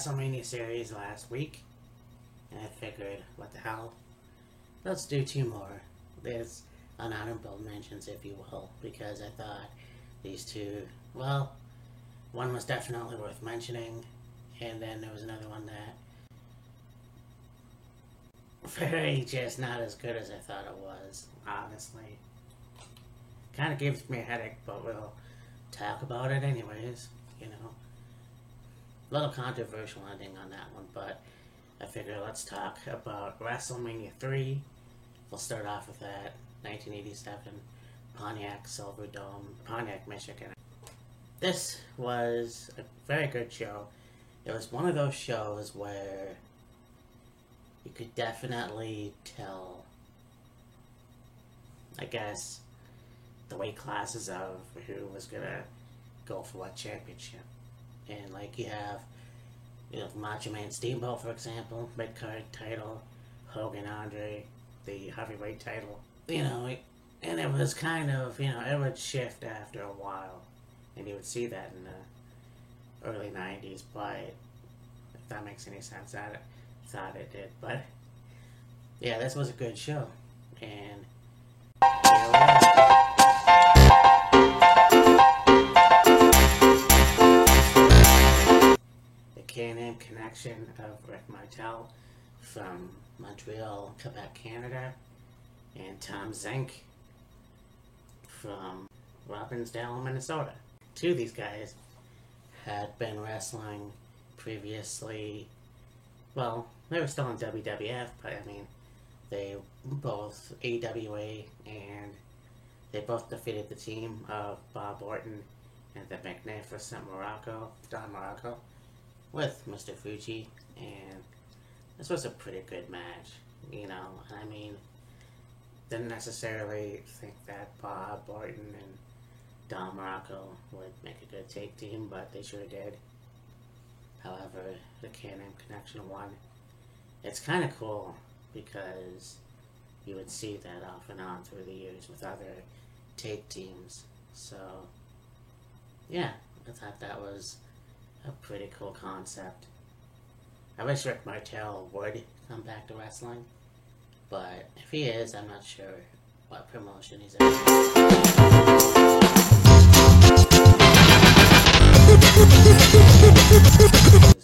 WrestleMania series last week, and I figured, what the hell? Let's do two more. There's honorable mentions, if you will, because I thought these two, well, one was definitely worth mentioning, and then there was another one that very just not as good as I thought it was, honestly. Kind of gives me a headache, but we'll talk about it anyways, you know. A little controversial ending on that one, but I figure let's talk about WrestleMania 3. We'll start off with that, 1987, Pontiac Silverdome, Pontiac, Michigan. This was a very good show. It was one of those shows where you could definitely tell, I guess, the weight classes of who was gonna go for what championship. And like you have, Macho Man Steamboat, for example, mid-card title, Hogan Andre, the heavyweight title, and it was kind of, it would shift after a while, and you would see that in the early 90s, but if that makes any sense, I thought it did, but yeah, this was a good show, and here we are. Can-Am Connection of Rick Martel from Montreal, Quebec, Canada, and Tom Zenk from Robbinsdale, Minnesota. Two of these guys had been wrestling previously. Well, they were still in WWF, but I mean, they both AWA, and they both defeated the team of Bob Orton and the Magnificent Don Morocco, with Mr. Fuji, and this was a pretty good match, I mean, didn't necessarily think that Bob Orton and Don Morocco would make a good tag team, but they sure did. However, the Can-Am Connection won. It's kind of cool, because you would see that off and on through the years with other tag teams, so, yeah, I thought that was a pretty cool concept. I wish Rick Martel would come back to wrestling, but if he is, I'm not sure what promotion he's in.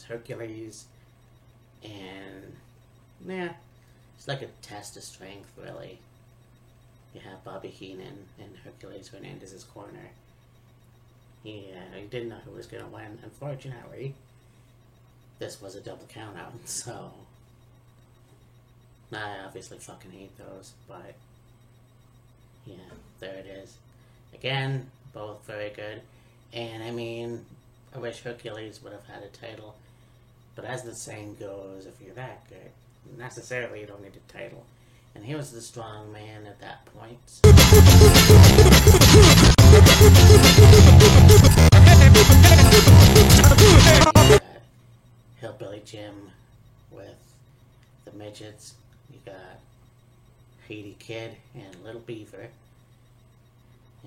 Hercules, and yeah, it's like a test of strength, really. You have Bobby Heenan and Hercules Hernandez's corner. Yeah, I didn't know who was going to win. Unfortunately, this was a double count out, so I obviously fucking hate those, but yeah, there it is. Again, both very good, and I mean, I wish Hercules would have had a title, but as the saying goes, if you're that good, necessarily you don't need a title, and he was the strong man at that point. Hillbilly Jim with the midgets. You got Haiti Kid and Little Beaver.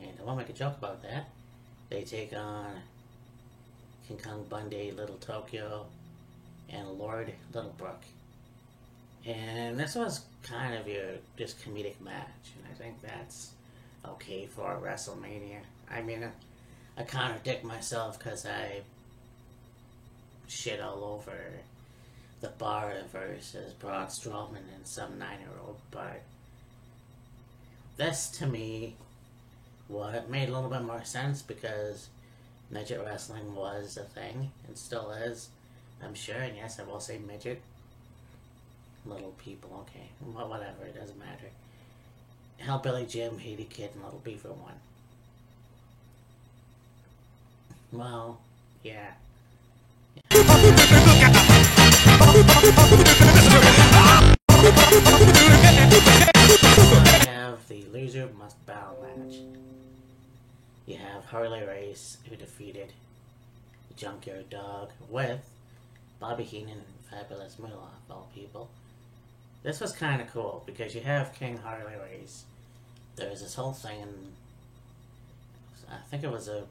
And I won't make a joke about that. They take on King Kong Bundy, Little Tokyo, and Lord Littlebrook. And this was kind of your just comedic match, and I think that's okay for WrestleMania. I mean, I contradict myself because I shit all over the Bar versus Braun Strowman and some 9-year-old, but this to me made a little bit more sense because midget wrestling was a thing and still is, I'm sure, and yes, I will say midget. Little people, okay, well, whatever, it doesn't matter. Hillbilly Jim, Haiti Kid, and Little Beaver won. Well, yeah. You have the Loser Must Bow match. You have Harley Race, who defeated Junkyard Dog with Bobby Heenan and Fabulous Moolah, of all people. This was kind of cool because you have King Harley Race. There's this whole thing, I think it was a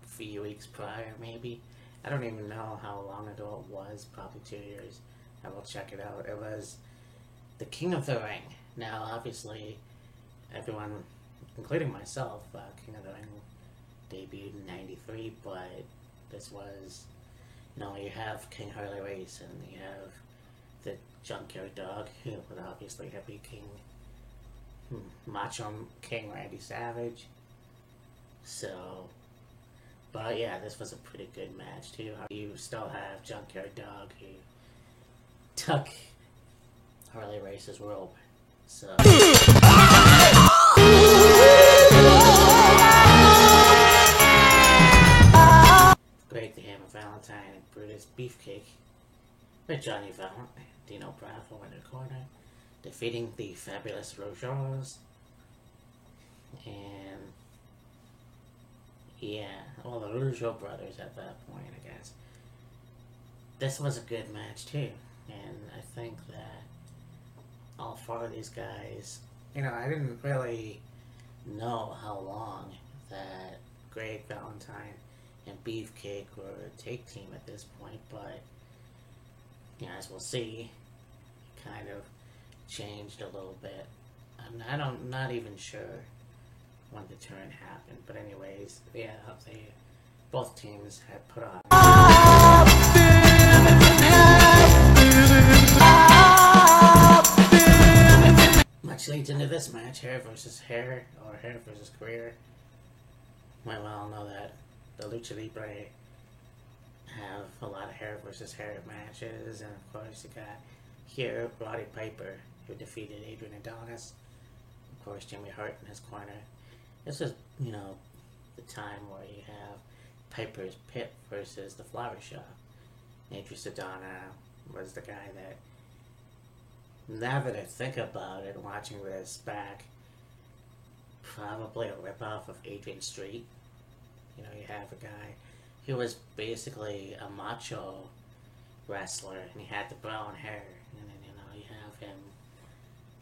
few weeks prior, maybe, I don't even know how long ago it was, probably 2 years. I will check it out. It was the King of the Ring. Now, obviously, everyone, including myself, King of the Ring debuted in '93, but this was, you have King Harley Race and you have the Junkyard Dog, who would obviously have been Macho King Randy Savage. So, but yeah, this was a pretty good match too. You still have Junkyard Dog who took Harley Race's robe. So. Greg the Hammer Valentine and Brutus Beefcake with Johnny Valiant, Dino Bravo in the corner, defeating the Fabulous Rougeaus. And yeah, well, the Rougeau brothers at that point, I guess. This was a good match too, and I think that all four of these guys, I didn't really know how long that Greg Valentine and Beefcake were a tag team at this point, but as we'll see, it kind of changed a little bit. I'm not even sure when the turn happened, but anyways, yeah, both teams had put on. Much leads into this match, hair versus hair, or hair versus career. Might well know that the Lucha Libre have a lot of hair versus hair matches, and of course you got here Roddy Piper, who defeated Adrian Adonis. Of course, Jimmy Hart in his corner. This is, the time where you have Piper's Pit versus the Flower Shop. Adrian Adonis was the guy that, now that I think about it, watching this back, probably a ripoff of Adrian Street. You have a guy who was basically a macho wrestler, and he had the brown hair, and then, you have him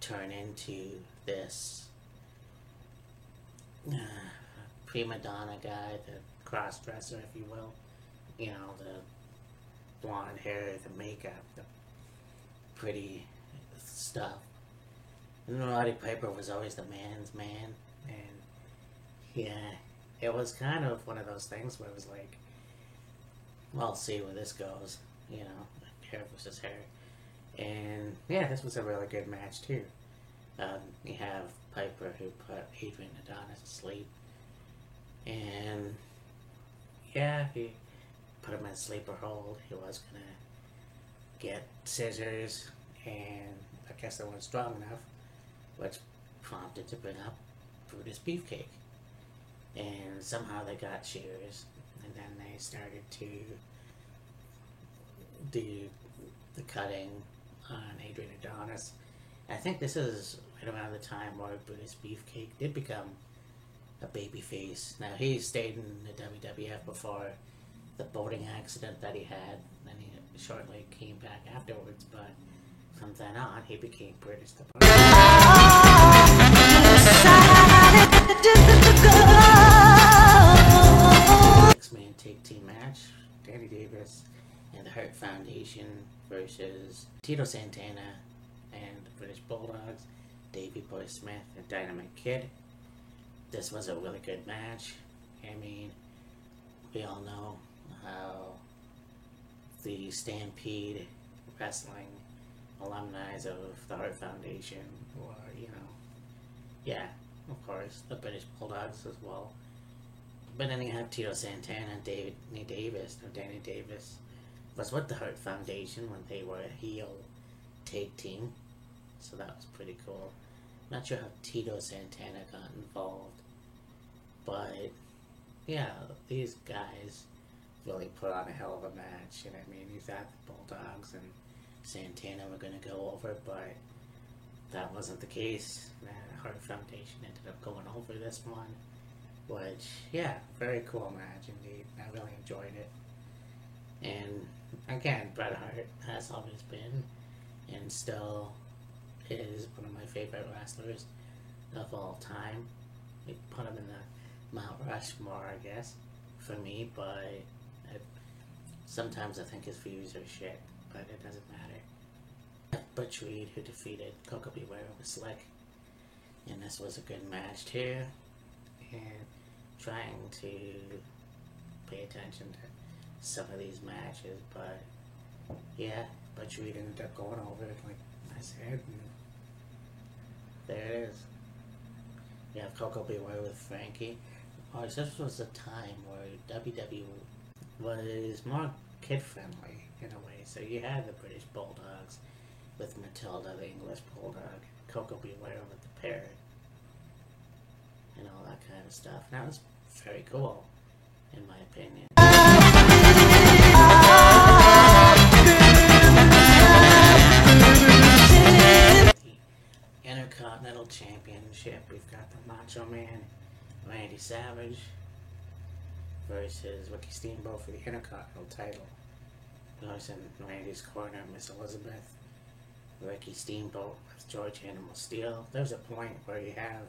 turn into this prima donna guy, the cross-dresser, if you will. The blonde hair, the makeup, the pretty stuff. And Roddy Piper was always the man's man, and yeah, it was kind of one of those things where it was like, well, I'll see where this goes, hair versus hair. And yeah, this was a really good match too. You have Piper who put Adrian Adonis to sleep, and yeah, he put him in sleeper hold. He was gonna get scissors, and I guess they weren't strong enough, which prompted to bring up Brutus Beefcake. And somehow they got shears, and then they started to do the cutting on Adrian Adonis. I think this is right around the time where Brutus Beefcake did become a babyface. Now, he stayed in the WWF before the boating accident that he had, and he shortly came back afterwards, but from then on, he became Brutus the Barber. Six-man tag team match, Danny Davis and the Hurt Foundation versus Tito Santana and the British Bulldogs, Davey Boy Smith and Dynamite Kid. This was a really good match. I mean, we all know how the Stampede Wrestling alumni of the Hart Foundation were, yeah, of course, the British Bulldogs as well. But then you have Tito Santana and Danny Davis was with the Hart Foundation when they were a heel tag team, so that was pretty cool. Not sure how Tito Santana got involved, but yeah, these guys really put on a hell of a match. And I mean, you thought the Bulldogs and Santana were going to go over, but that wasn't the case. The Hart Foundation ended up going over this one, which, yeah, very cool match indeed. I really enjoyed it. And again, Bret Hart has always been and still is one of my favorite wrestlers of all time. We put him in the Mount Rushmore, I guess, for me, but Sometimes I think his views are shit, but it doesn't matter. Butch Reed, who defeated Koko B. Ware, was slick. And this was a good match too. And trying to pay attention to some of these matches, but yeah, Butch Reed ended up going over it like I said, and there it is. You have Koko B. Ware with Frankie. Oh, this was a time where WWE was more kid-friendly in a way. So you had the British Bulldogs with Matilda, the English Bulldog, Koko B. Ware with the parrot, and all that kind of stuff. And that was very cool, in my opinion. The Intercontinental Championship, we've got the Macho Man, Randy Savage, versus Ricky Steamboat for the Intercontinental title. Goes in Randy's corner, Miss Elizabeth. Ricky Steamboat with George Animal Steel. There's a point where you have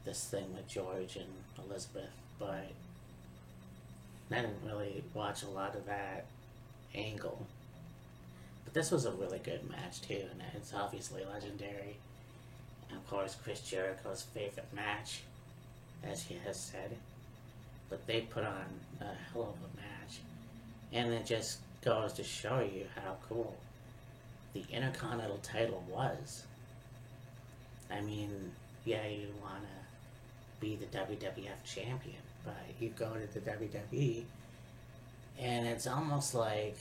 this thing with George and Elizabeth, but I didn't really watch a lot of that angle. But this was a really good match too, and it's obviously legendary. And of course, Chris Jericho's favorite match, as he has said. But they put on a hell of a match. And it just goes to show you how cool the Intercontinental title was. I mean, yeah, you want to be the WWF champion, but you go to the WWE, and it's almost like,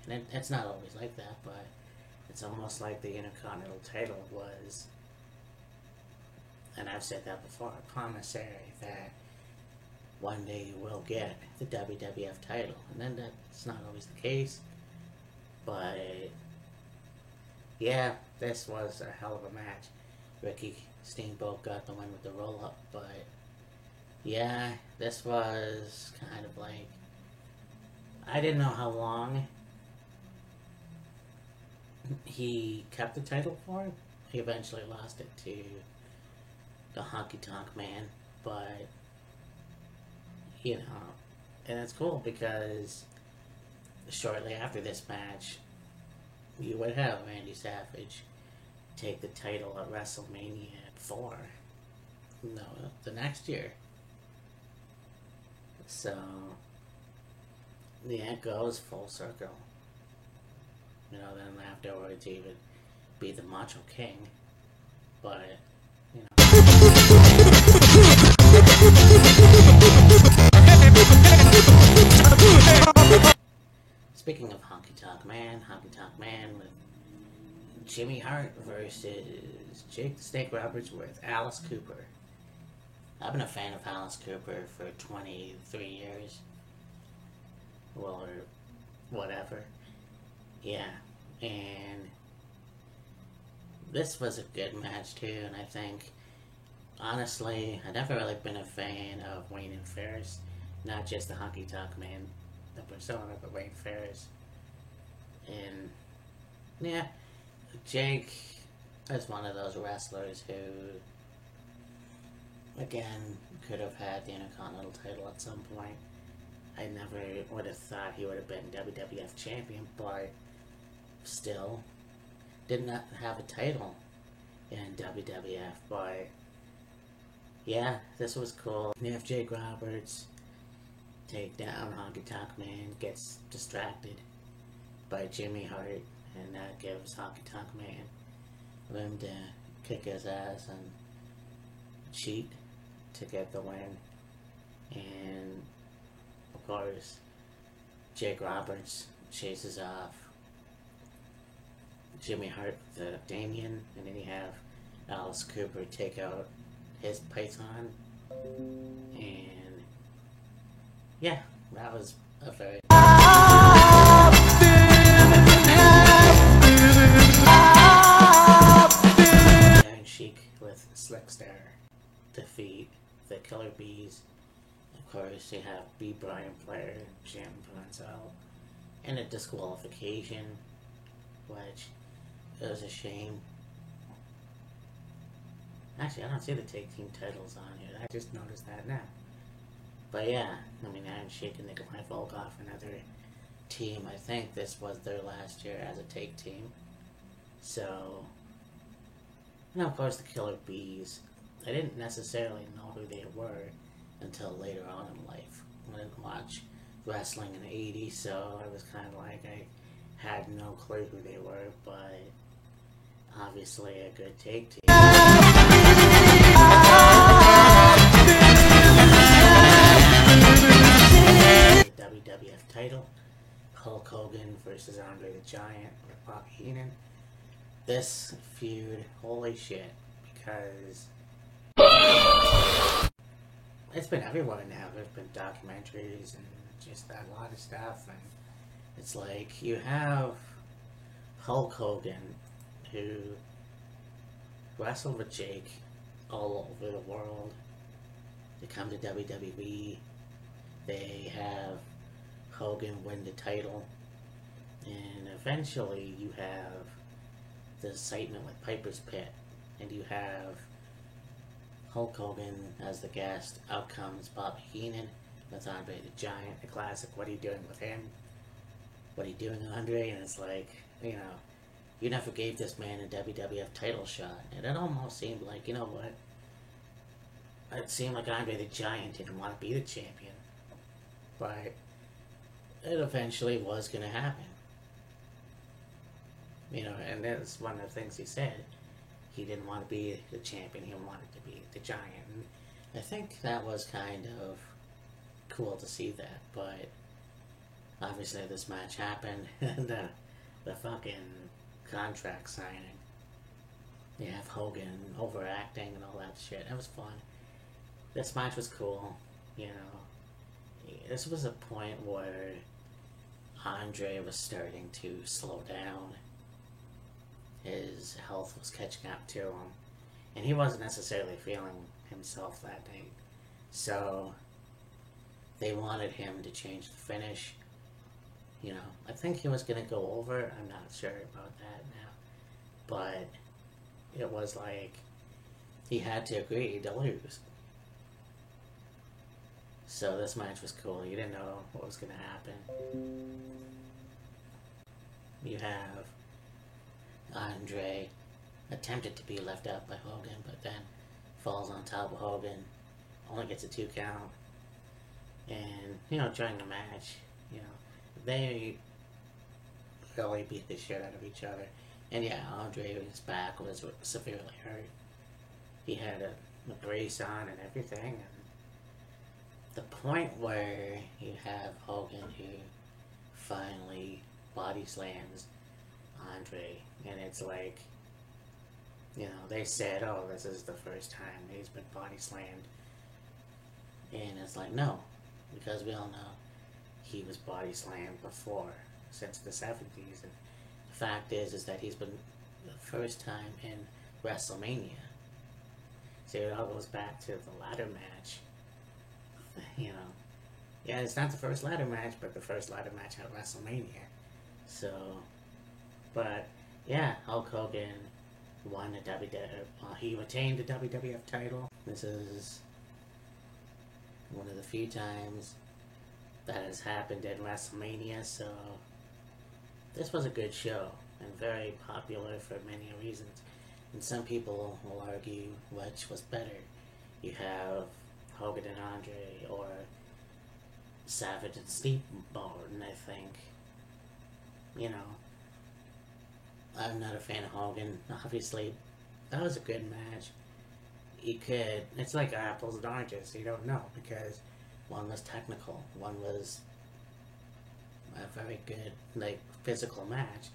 and it's not always like that, but it's almost like the Intercontinental title was, and I've said that before, a promissory that one day you will get the WWF title. And then that's not always the case, but yeah, this was a hell of a match. Ricky Steamboat got the win with the roll-up, but yeah, this was kind of like, I didn't know how long he kept the title for. He eventually lost it to the Honky Tonk Man, but you know, and it's cool because shortly after this match, you would have Randy Savage take the title at WrestleMania 4. No, the next year. So, yeah, it goes full circle. You know, then afterwards he would be the Macho King. But, you know. Speaking of Honky Tonk Man with Jimmy Hart versus Jake the Snake Roberts with Alice Cooper. I've been a fan of Alice Cooper for 23 years. Well, or whatever. Yeah, and this was a good match too, and I think, honestly, I've never really been a fan of Wayne and Ferris. Not just the Honky Tonk Man, the persona, but Wayne Ferris. And, yeah, Jake is one of those wrestlers who, again, could have had the Intercontinental title at some point. I never would have thought he would have been WWF champion, but still did not have a title in WWF. But yeah, this was cool. You have Jake Roberts take down Honky Tonk Man, gets distracted by Jimmy Hart, and that gives Honky Tonk Man room to kick his ass and cheat to get the win. And of course, Jake Roberts chases off Jimmy Hart with Damien, and then you have Alice Cooper take out his Python. And yeah, that was a very Iron Sheik with Slickstar defeat the Killer Bees. Of course, you have B. Brian Flair, Jim Brunzell, and a disqualification, which was a shame. Actually, I don't see the tag team titles on here. I just noticed that now. But yeah, I mean, Iron Sheik and Nikolai Volkov, another team. I think this was their last year as a take team. So, and of course the Killer Bees. I didn't necessarily know who they were until later on in life. I didn't watch wrestling in the 80s, so I was kind of like, I had no clue who they were, but obviously a good take team. The WWF title, Hulk Hogan versus Andre the Giant with Bobby Heenan. This feud, holy shit, because it's been everywhere now. There's been documentaries and just a lot of stuff, and it's like you have Hulk Hogan, who wrestled with Jake all over the world. They come to WWE. They have Hogan win the title, and eventually you have the excitement with Piper's Pit, and you have Hulk Hogan as the guest. Out comes Bobby Heenan with Andre the Giant, the classic. What are you doing with him? What are you doing, Andre? And it's like, you know, you never gave this man a WWF title shot, and it almost seemed like, you know what? It seemed like Andre the Giant didn't want to be the champion, but it eventually was going to happen. You know, and that's one of the things he said. He didn't want to be the champion, he wanted to be the Giant. And I think that was kind of cool to see that, but obviously this match happened, and the fucking contract signing. You have Hogan overacting and all that shit. It was fun. This match was cool, you know. This was a point where Andre was starting to slow down. His health was catching up to him, and he wasn't necessarily feeling himself that day. So they wanted him to change the finish. You know, I think he was going to go over. I'm not sure about that now. But it was like he had to agree to lose. So this match was cool. You didn't know what was going to happen. You have Andre attempted to be left out by Hogan, but then falls on top of Hogan, only gets a 2 count. And, you know, during the match, you know, they really beat the shit out of each other. And yeah, Andre's back was severely hurt. He had a brace on and everything. And the point where you have Hogan who finally body slams Andre, and it's like, you know, they said, oh, this is the first time he's been body slammed. And it's like, no, because we all know he was body slammed before, since the 70s. And the fact is that he's been the first time in WrestleMania. So it all goes back to the ladder match. You know, yeah, it's not the first ladder match, but the first ladder match at WrestleMania. So, but yeah, Hulk Hogan won the WWF. He retained the WWF title. This is one of the few times that has happened in WrestleMania. So this was a good show and very popular for many reasons. And some people will argue which was better. You have Hogan and Andre, or Savage and Steamboat, I think. You know, I'm not a fan of Hogan. Obviously, that was a good match. It's like apples and oranges. You don't know, because one was technical, one was a very good, like, physical match,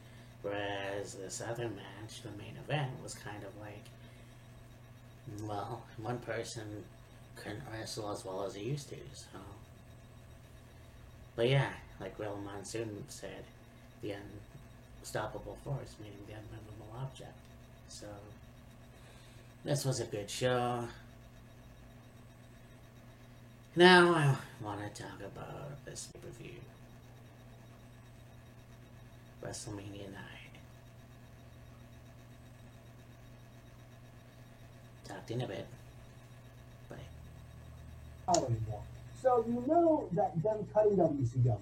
whereas this other match, the main event, was kind of like, well, one person couldn't wrestle as well as he used to, so. But yeah, like Will Monsoon said, the unstoppable force, meaning the unmovable object. So, this was a good show. Now I want to talk about this pay-per-view. WrestleMania 9. Talk to you in a bit. Bye. Anymore. So you know that them cutting WCW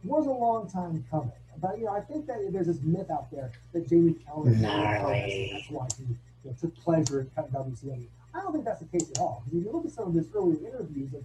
was a long time coming. But I think that there's this myth out there that Jamie Keller is Gnarly. that's why he took pleasure in cutting WCW. I don't think that's the case at all. Because if you look at some of his earlier interviews, like